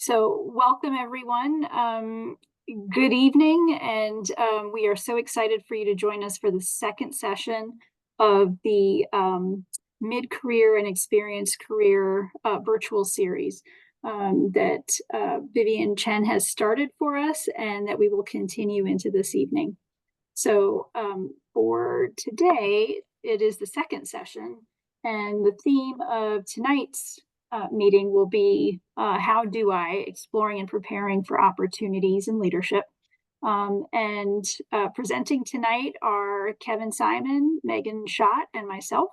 So welcome everyone. Good evening, and we are so excited for you to join us for the second session of the Mid-Career and Experienced Career virtual series that Vivian Chen has started for us and that we will continue into this evening. So for today, it is the second session, and the theme of tonight's meeting will be How Do I? Exploring and Preparing for Opportunities in Leadership. And presenting tonight are Kevin Simon, Megan Schott, and myself.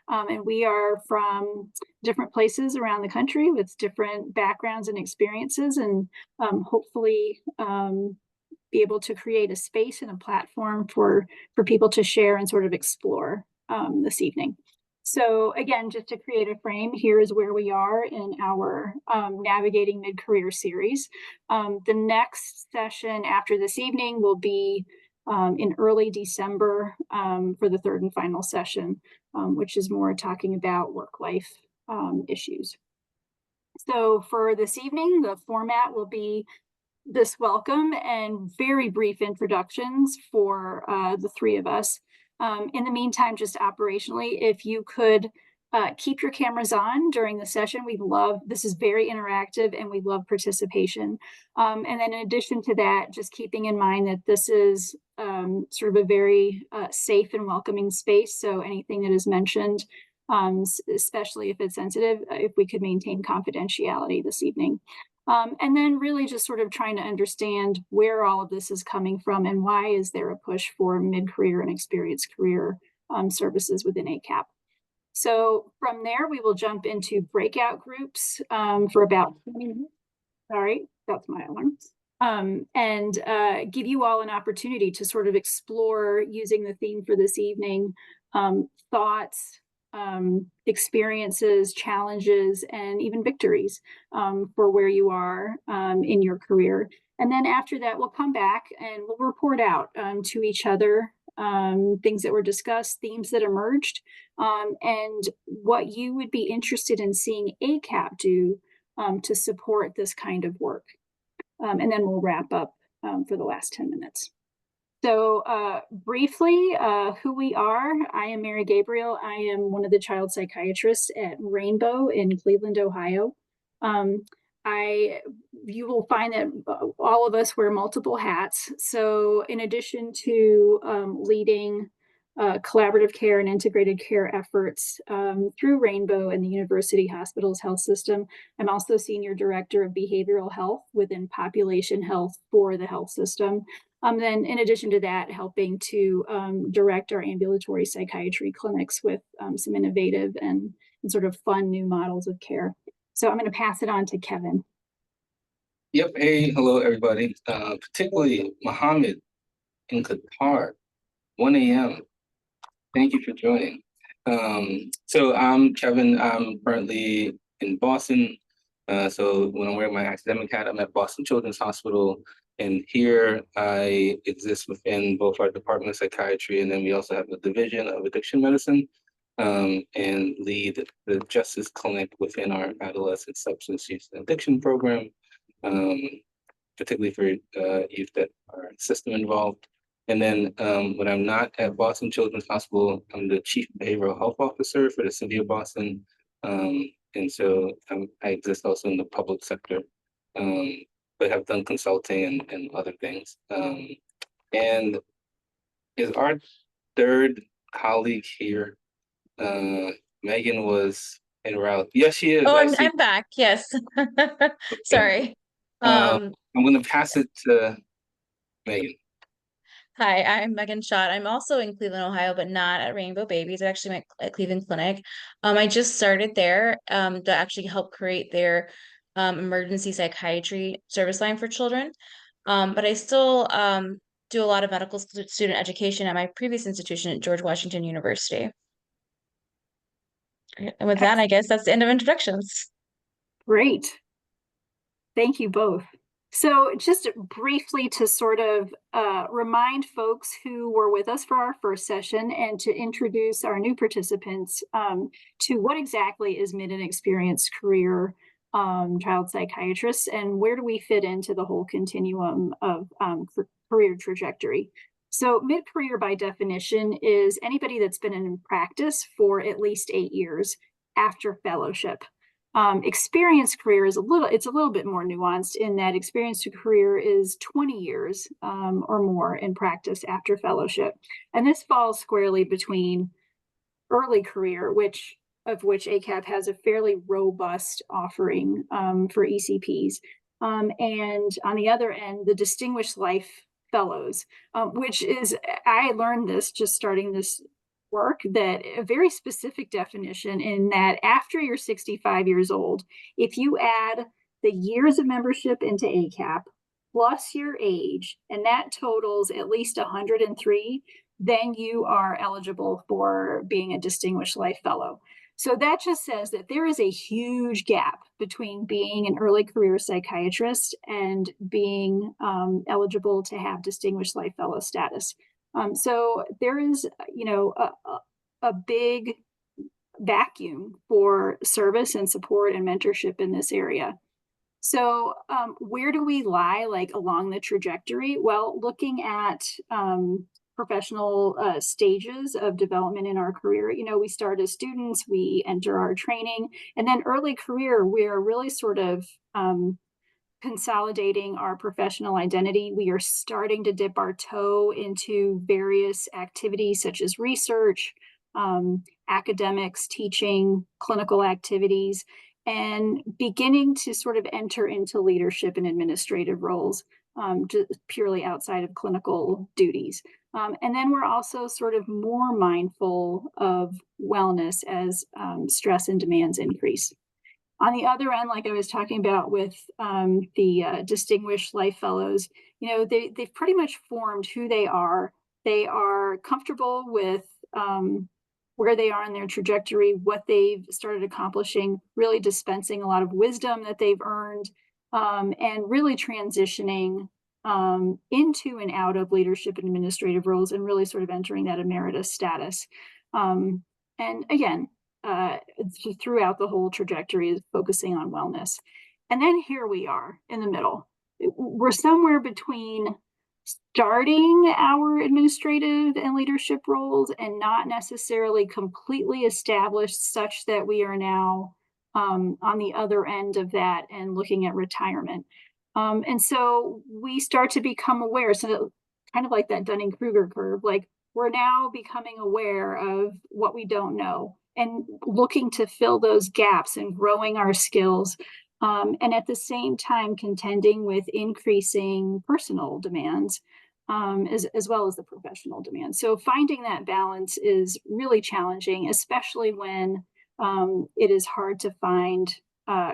And we are from different places around the country with different backgrounds and experiences, and hopefully be able to create a space and a platform for people to share and sort of explore this evening. So again, just to create a frame, here is where we are in our Navigating Mid-Career series. The next session after this evening will be in early December for the third and final session, which is more talking about work-life issues. So for this evening, the format will be this welcome and very brief introductions for the three of us. In the meantime, just operationally, if you could keep your cameras on during the session, this is very interactive and we love participation. And then in addition to that, just keeping in mind that this is sort of a very safe and welcoming space. So anything that is mentioned, especially if it's sensitive, if we could maintain confidentiality this evening. And then really just sort of trying to understand where all of this is coming from and why is there a push for mid-career and experienced career services within AACAP. So from there, we will jump into breakout groups for about 20 minutes. Sorry, that's my alarm. And give you all an opportunity to sort of explore, using the theme for this evening, thoughts, experiences, challenges, and even victories for where you are in your career. And then after that, we'll come back and we'll report out to each other things that were discussed, themes that emerged, and what you would be interested in seeing AACAP do to support this kind of work. And then we'll wrap up for the last 10 minutes. So briefly, who we are. I am Mary Gabriel. I am one of the child psychiatrists at Rainbow in Cleveland, Ohio. You will find that all of us wear multiple hats. So in addition to leading collaborative care and integrated care efforts through Rainbow and the University Hospitals Health System, I'm also Senior Director of Behavioral Health within Population Health for the health system. Then in addition to that, helping to direct our ambulatory psychiatry clinics with some innovative and sort of fun new models of care. So I'm going to pass it on to Kevin. Yep. Hey, hello, everybody. Particularly Mohammed in Qatar, 1 a.m. Thank you for joining. So I'm Kevin. I'm currently in Boston. So when I'm wearing my academic hat, I'm at Boston Children's Hospital. And here I exist within both our Department of Psychiatry, and then we also have a division of addiction medicine, and lead the Justice Clinic within our adolescent substance use and addiction program, particularly for youth that are system involved. And then when I'm not at Boston Children's Hospital, I'm the Chief Behavioral Health Officer for the City of Boston. And so I exist also in the public sector, but have done consulting and other things. And is our third colleague here? Megan was en route. Yes, she is. Oh, I'm back. Yes. Okay. Sorry. I'm going to pass it to Megan. Hi, I'm Megan Schott. I'm also in Cleveland, Ohio, but not at Rainbow Babies. I actually at Cleveland Clinic. I just started there to actually help create their emergency psychiatry service line for children. But I still do a lot of medical student education at my previous institution at George Washington University. And with that, I guess that's the end of introductions. Great. Thank you both. So just briefly to sort of remind folks who were with us for our first session and to introduce our new participants to what exactly is mid and experienced career child psychiatrists, and where do we fit into the whole continuum of career trajectory? So mid-career by definition is anybody that's been in practice for at least 8 years after fellowship. Experienced career is a little bit more nuanced in that experienced career is 20 years or more in practice after fellowship. And this falls squarely between early career, which AACAP has a fairly robust offering for ECPs. And on the other end, the Distinguished Life Fellows, which is, I learned this just starting this work, that a very specific definition in that after you're 65 years old, if you add the years of membership into AACAP plus your age, and that totals at least 103, then you are eligible for being a Distinguished Life Fellow. So that just says that there is a huge gap between being an early career psychiatrist and being eligible to have Distinguished Life Fellow status. So there is, a big vacuum for service and support and mentorship in this area. So where do we lie like along the trajectory? Well, looking at professional stages of development in our career, we start as students, we enter our training, and then early career, we're really sort of consolidating our professional identity. We are starting to dip our toe into various activities such as research, academics, teaching, clinical activities, and beginning to sort of enter into leadership and administrative roles, just purely outside of clinical duties. And then we're also sort of more mindful of wellness as stress and demands increase. On the other end, like I was talking about with the Distinguished Life Fellows, they've pretty much formed who they are. They are comfortable with where they are in their trajectory, what they've started accomplishing, really dispensing a lot of wisdom that they've earned, and really transitioning into and out of leadership and administrative roles, and really sort of entering that emeritus status. And again, throughout the whole trajectory is focusing on wellness. And then here we are in the middle. We're somewhere between starting our administrative and leadership roles and not necessarily completely established such that we are now on the other end of that and looking at retirement. And so we start to become aware, so kind of like that Dunning-Kruger curve, like we're now becoming aware of what we don't know and looking to fill those gaps and growing our skills. And at the same time, contending with increasing personal demands, as well as the professional demands. So finding that balance is really challenging, especially when it is hard to find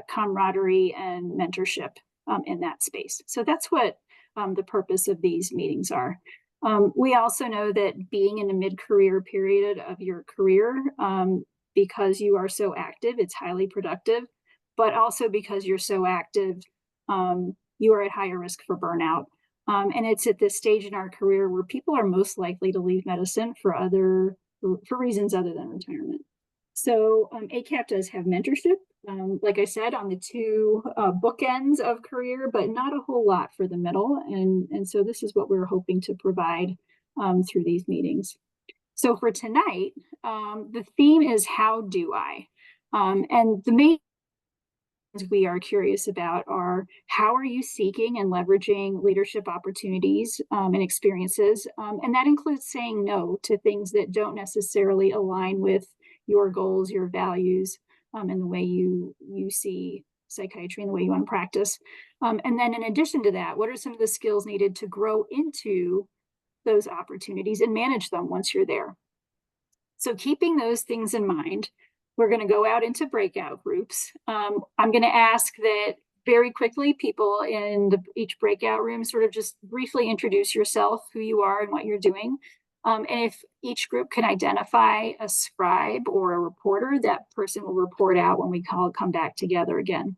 camaraderie and mentorship in that space. So that's what the purpose of these meetings are. We also know that being in a mid-career period of your career, because you are so active, it's highly productive, but also because you're so active, you are at higher risk for burnout. And it's at this stage in our career where people are most likely to leave medicine for reasons other than retirement. So AACAP does have mentorship, like I said, on the two bookends of career, but not a whole lot for the middle. And so this is what we're hoping to provide through these meetings. So for tonight, the theme is how do I? And the main things we are curious about are how are you seeking and leveraging leadership opportunities and experiences? And that includes saying no to things that don't necessarily align with your goals, your values, and the way you see psychiatry and the way you want to practice. And then in addition to that, what are some of the skills needed to grow into those opportunities and manage them once you're there? So keeping those things in mind, we're going to go out into breakout groups. I'm going to ask that very quickly people in each breakout room sort of just briefly introduce yourself, who you are and what you're doing. And if each group can identify a scribe or a reporter, that person will report out when we come back together again.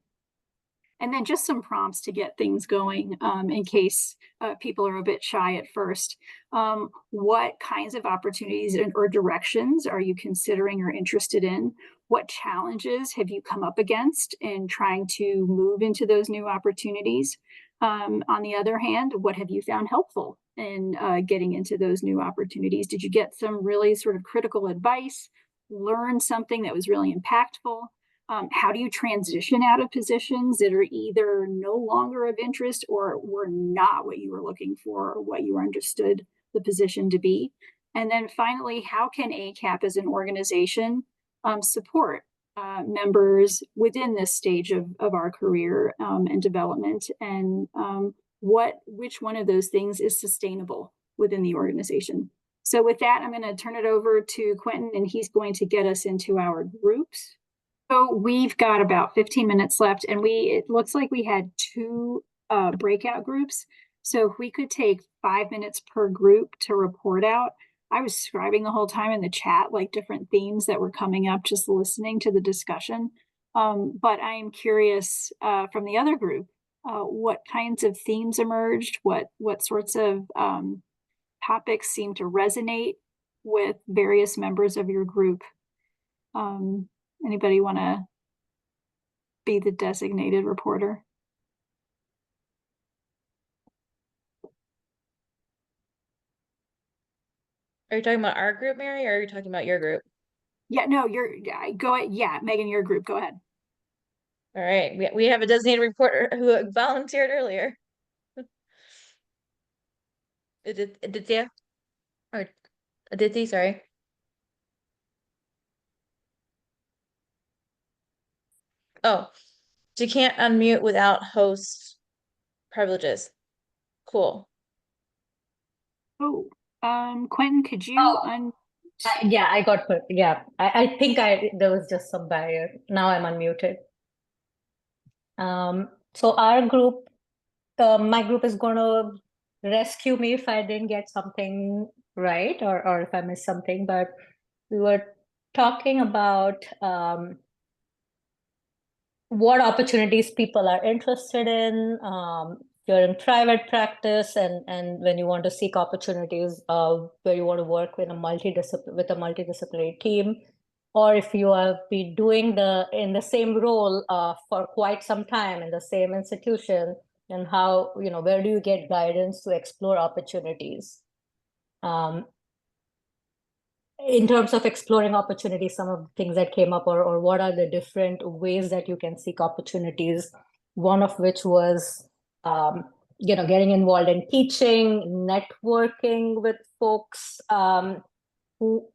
And then just some prompts to get things going in case people are a bit shy at first. What kinds of opportunities or directions are you considering or interested in? What challenges have you come up against in trying to move into those new opportunities? On the other hand, what have you found helpful in getting into those new opportunities? Did you get some really sort of critical advice, learn something that was really impactful? How do you transition out of positions that are either no longer of interest or were not what you were looking for or what you understood the position to be? And then finally, how can AACAP as an organization support members within this stage of our career and development, and which one of those things is sustainable within the organization? So with that, I'm going to turn it over to Quentin, and he's going to get us into our groups. So we've got about 15 minutes left, and it looks like we had two breakout groups. So if we could take 5 minutes per group to report out. I was scribing the whole time in the chat, like different themes that were coming up, just listening to the discussion. But I am curious from the other group, what kinds of themes emerged, what sorts of topics seem to resonate with various members of your group. Anybody want to be the designated reporter? Are you talking about our group, Mary, or are you talking about your group? Yeah, no, go ahead. Yeah, Megan, your group, go ahead. All right, we have a designated reporter who volunteered earlier. Aditya? Or Aditi, sorry. Oh, she can't unmute without host privileges. Cool. Oh, Quentin, could you yeah, I got put. Yeah, I think there was just some barrier. Now I'm unmuted. So our group, my group is going to rescue me if I didn't get something right or if I missed something. But we were talking about what opportunities people are interested in. You're in private practice, and when you want to seek opportunities where you want to work with a multidisciplinary team, or if you have been doing in the same role for quite some time in the same institution, and how, where do you get guidance to explore opportunities? In terms of exploring opportunities, some of the things that came up, or what are the different ways that you can seek opportunities, one of which was getting involved in teaching, networking with folks who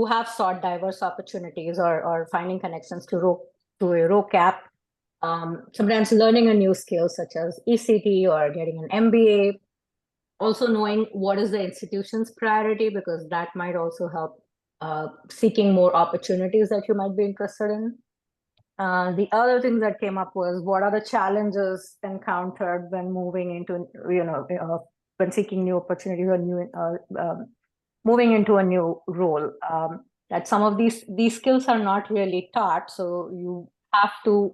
have sought diverse opportunities, or finding connections to AACAP. Sometimes learning a new skill such as ECT or getting an MBA. Also knowing what is the institution's priority, because that might also help seeking more opportunities that you might be interested in. The other thing that came up was, what are the challenges encountered when moving into, when seeking new opportunities or moving into a new role? That some of these skills are not really taught, so you have to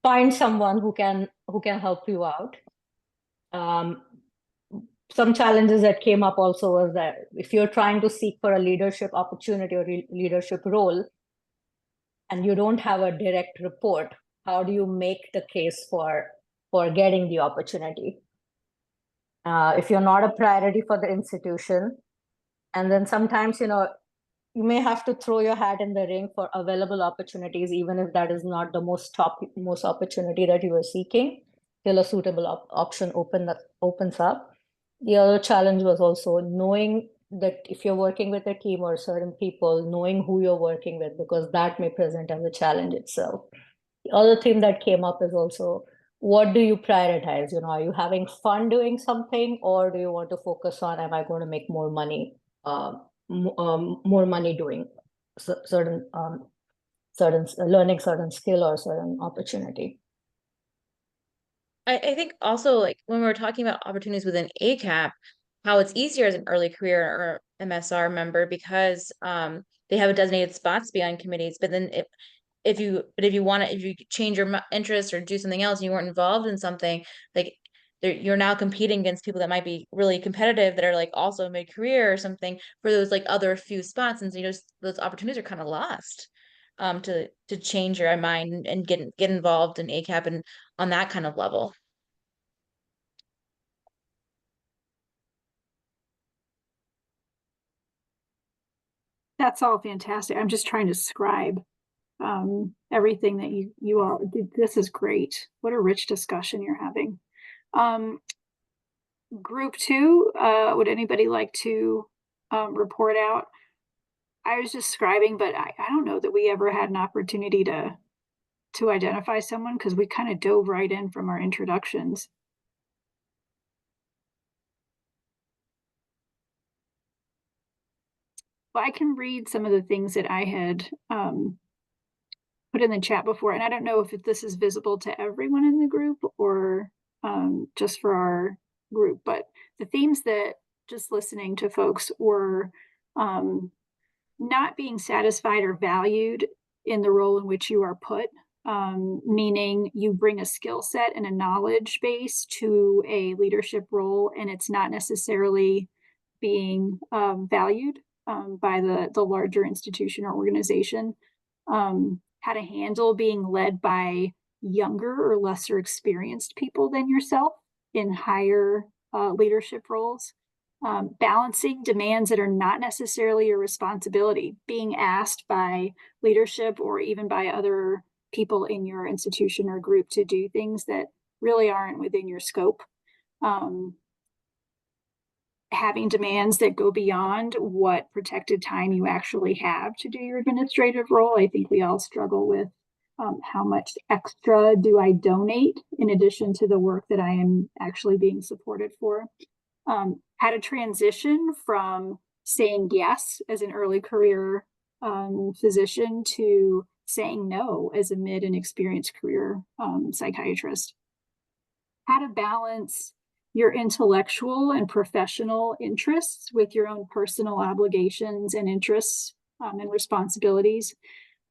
find someone who can help you out. Some challenges that came up also was that if you're trying to seek for a leadership opportunity or leadership role, and you don't have a direct report, how do you make the case for getting the opportunity? If you're not a priority for the institution, and then sometimes, you may have to throw your hat in the ring for available opportunities, even if that is not the most opportunity that you are seeking, till a suitable option opens up. The other challenge was also knowing that if you're working with a team or certain people, knowing who you're working with, because that may present as a challenge itself. The other thing that came up is also, what do you prioritize? Are you having fun doing something, or do you want to focus on, am I going to make more money, more money doing certain learning certain skill or certain opportunity? I think also, like, when we're talking about opportunities within AACAP, how it's easier as an early career or MSR member, because they have a designated spots to be on committees. But then if you change your interest or do something else and you weren't involved in something, like, you're now competing against people that might be really competitive that are like also mid-career or something for those like other few spots, and so, those opportunities are kind of lost to change your mind and get involved in ACAP and on that kind of level. That's all fantastic. I'm just trying to scribe everything that you all did. This is great. What a rich discussion you're having. Group 2, would anybody like to report out? I was just scribing, but I don't know that we ever had an opportunity to identify someone, because we kind of dove right in from our introductions. Well, I can read some of the things that I had put in the chat before, and I don't know if this is visible to everyone in the group or just for our group, but the themes that, just listening to folks, were not being satisfied or valued in the role in which you are put, meaning you bring a skill set and a knowledge base to a leadership role, and it's not necessarily being valued by the larger institution or organization. How to handle being led by younger or lesser experienced people than yourself in higher leadership roles. Balancing demands that are not necessarily your responsibility, being asked by leadership or even by other people in your institution or group to do things that really aren't within your scope. Having demands that go beyond what protected time you actually have to do your administrative role. I think we all struggle with how much extra do I donate in addition to the work that I am actually being supported for. How to transition from saying yes as an early career physician to saying no as a mid and experienced career psychiatrist. How to balance your intellectual and professional interests with your own personal obligations and interests and responsibilities.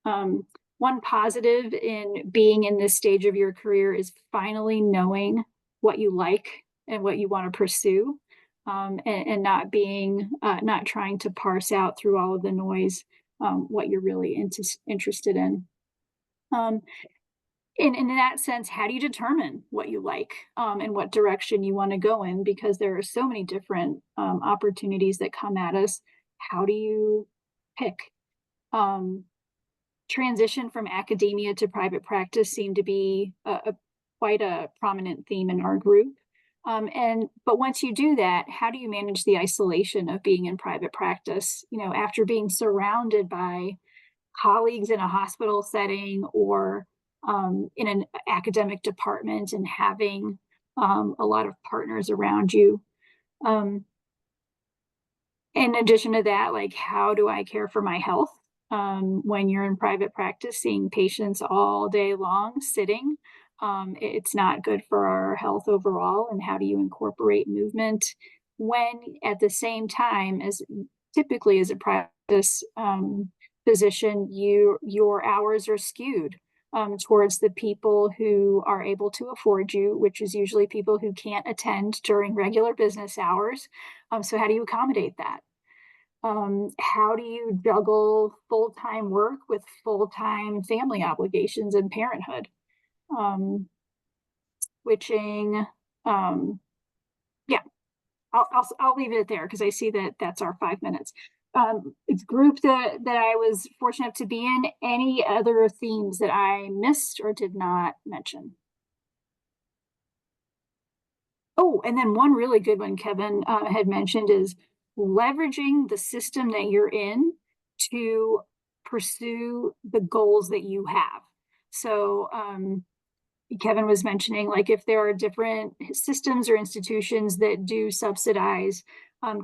One positive in being in this stage of your career is finally knowing what you like and what you want to pursue, and not trying to parse out through all of the noise what you're really interested in. In that sense, how do you determine what you like and what direction you want to go in? Because there are so many different opportunities that come at us. How do you pick? Transition from academia to private practice seemed to be quite a prominent theme in our group. But once you do that, how do you manage the isolation of being in private practice? After being surrounded by colleagues in a hospital setting or in an academic department and having a lot of partners around you. In addition to that, like, how do I care for my health when you're in private practice, seeing patients all day long sitting? It's not good for our health overall. And how do you incorporate movement when at the same time, as typically as a practice physician, your hours are skewed towards the people who are able to afford you, which is usually people who can't attend during regular business hours. So how do you accommodate that? How do you juggle full-time work with full-time family obligations and parenthood? Switching, yeah, I'll leave it there because I see that that's our 5 minutes. It's group that I was fortunate to be in. Any other themes that I missed or did not mention? Oh, and then one really good one Kevin had mentioned is leveraging the system that you're in to pursue the goals that you have. So Kevin was mentioning, like, if there are different systems or institutions that do subsidize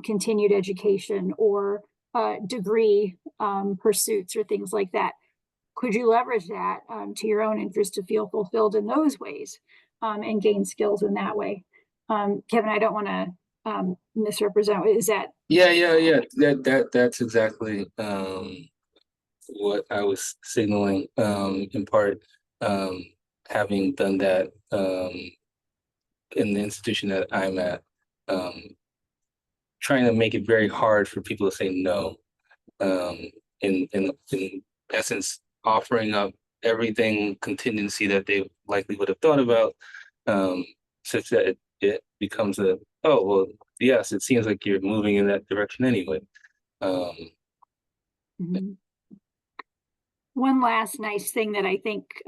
continued education or degree pursuits or things like that, could you leverage that to your own interest to feel fulfilled in those ways and gain skills in that way? Kevin, I don't want to misrepresent. Is that? Yeah. That's exactly what I was signaling, in part, having done that in the institution that I'm at, trying to make it very hard for people to say no. In essence, offering up everything contingency that they likely would have thought about, such that it becomes a, oh, well, yes, it seems like you're moving in that direction anyway. Mhm. One last nice thing that I think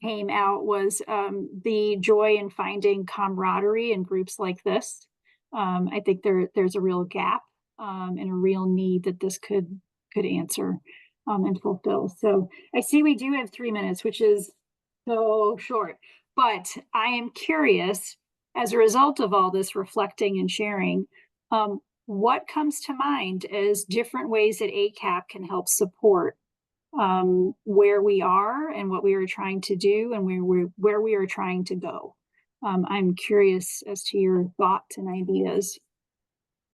came out was the joy in finding camaraderie in groups like this. I think there's a real gap and a real need that this could answer and fulfill. So I see we do have 3 minutes, which is so short, but I am curious, as a result of all this reflecting and sharing, what comes to mind as different ways that ACAP can help support where we are and what we are trying to do and where we are trying to go. I'm curious as to your thoughts and ideas.